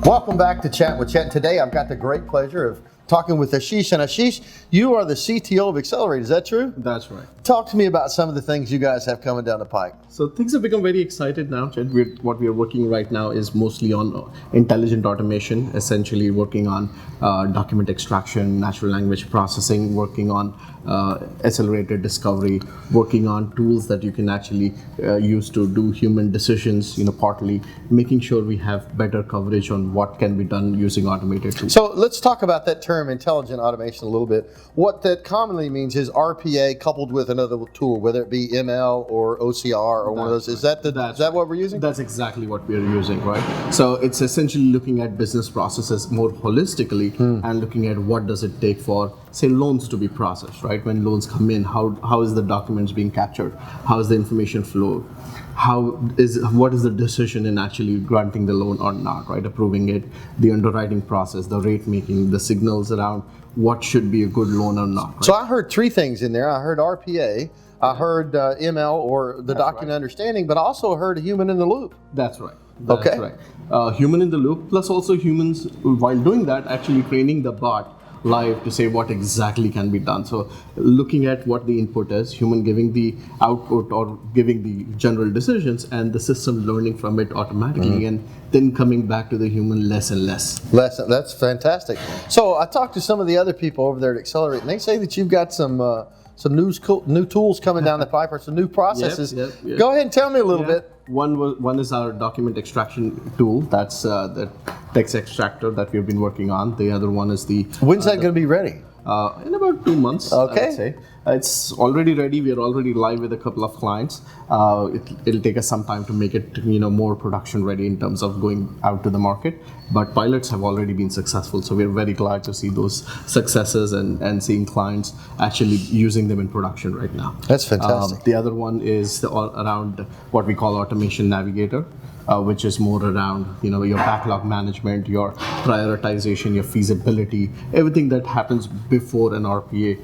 Welcome back to Chat with Chet. Today I've got the great pleasure of talking with Ashish. And Ashish, you are the CTO of Accelirate, is that true? That's right. Talk to me about some of the things you guys have coming down the pike. So things have become very excited now, Chet. What we are working right now is mostly on intelligent automation, essentially working on document extraction, natural language processing, working on accelerated discovery, working on tools that you can actually use to do human decisions, partly making sure we have better coverage on what can be done using automated tools. So let's talk about that term intelligent automation a little bit. What that commonly means is RPA coupled with another tool, whether it be ML or OCR or one of those. Is that what we're using? That's exactly what we're using, right? So it's essentially looking at business processes more holistically and looking at what does it take for, say, loans to be processed, right? When loans come in, how is the documents being captured? How is the information flow? What is the decision in actually granting the loan or not, right? Approving it, the underwriting process, the rate making, the signals around what should be a good loan or not. Right? So I heard three things in there. I heard RPA, I heard ML or the document understanding, but I also heard a human in the loop. That's right. That's right. Human in the loop, plus also humans, while doing that, actually training the bot live to say what exactly can be done. So looking at what the input is, human giving the output or giving the general decisions, and the system learning from it automatically, and then coming back to the human less and less. That's fantastic. So I talked to some of the other people over there at Accelirate, and they say that you've got some new tools coming down the pipe, or some new processes. Yep. Go ahead and tell me a little bit. One is our document extraction tool. That's the text extractor that we've been working on. The other one is the... When's that going to be ready? In about 2 months, okay. I would say. It's already ready. We are already live with a couple of clients. It'll take us some time to make it more production ready in terms of going out to the market. But pilots have already been successful. So we're very glad to see those successes and seeing clients actually using them in production right now. That's fantastic. The other one is around what we call Automation Navigator. Which is more around your backlog management, your prioritization, your feasibility, everything that happens before an RPA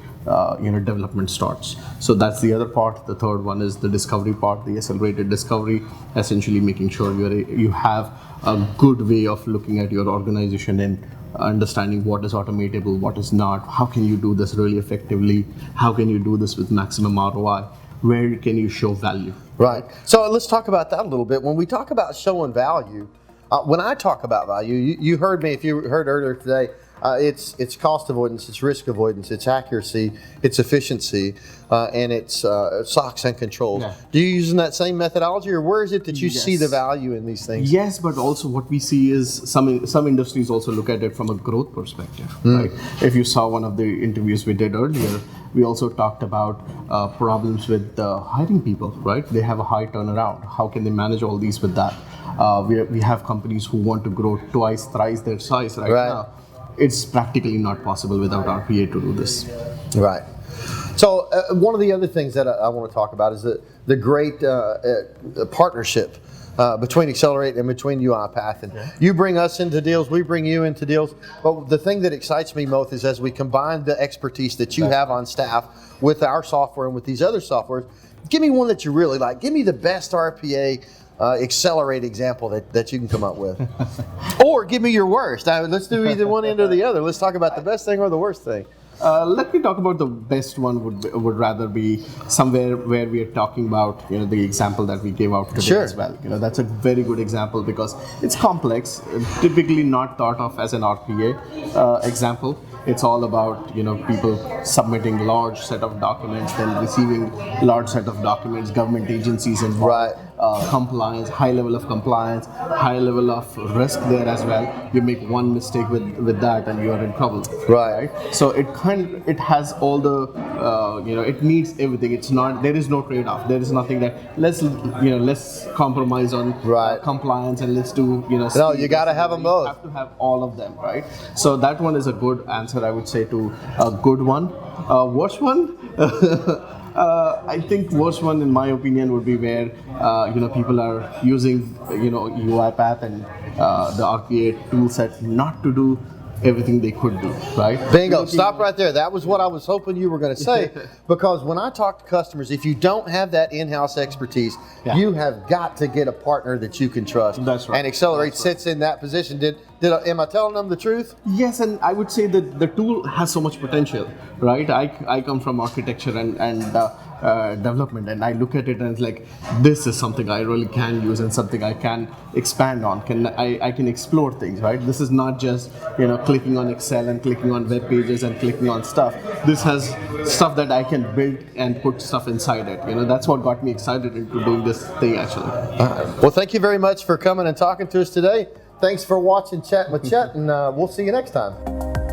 development starts. So that's the other part. The third one is the discovery part, the accelerated discovery, essentially making sure you have a good way of looking at your organization and understanding what is automatable, what is not, how can you do this really effectively, how can you do this with maximum ROI, where can you show value. Right. So let's talk about that a little bit. When we talk about showing value, when I talk about value, you heard me, if you heard earlier today, it's cost avoidance, it's risk avoidance, it's accuracy, it's efficiency, and it's SOX and controls. Yeah. Do you using that same methodology, or where is it that you see the value in these things? Yes, but also what we see is some industries also look at it from a growth perspective. Right? If you saw one of the interviews we did earlier, we also talked about problems with hiring people, right? They have a high turnaround. How can they manage all these with that? We have companies who want to grow twice, thrice their size right now. It's practically not possible without RPA to do this. Right. So one of the other things that I want to talk about is the great partnership between Accelirate and between UiPath. And you bring us into deals, we bring you into deals. But the thing that excites me most is as we combine the expertise that you have on staff with our software and with these other softwares, give me one that you really like. Give me the best RPA Accelerate example that you can come up with. Or give me your worst. Let's do either one end or the other. Let's talk about the best thing or the worst thing. Let me talk about the best one. Would rather be somewhere where we are talking about the example that we gave out today as well. That's a very good example because it's complex, typically not thought of as an RPA example. It's all about people submitting large set of documents, then receiving large set of documents, government agencies involved, compliance, high level of compliance, high level of risk there as well. You make one mistake with that and you are in trouble. Right. So it has all the it needs everything. It's not, there is no trade-off. There is nothing that let's compromise on compliance and let's do No, you got to have them both. You have to have all of them, right? So that one is a good answer, I would say, to a good one. Worst one. I think worst one, in my opinion, would be where people are using UiPath and the RPA tool set not to do everything they could do, right? Bingo. Stop right there. That was what I was hoping you were going to say, because when I talk to customers, if you don't have that in-house expertise, you have got to get a partner that you can trust. That's right. And Accelirate sits in that position. Am I telling them the truth? Yes, and I would say that the tool has so much potential, right? I come from architecture and development, and I look at it and it's like, this is something I really can use and something I can expand on. I can explore things, right? This is not just clicking on Excel and clicking on web pages and clicking on stuff. This has stuff that I can build and put stuff inside it. That's what got me excited into doing this thing actually. Well, thank you very much for coming and talking to us today. Thanks for watching Chat with Chet, and we'll see you next time.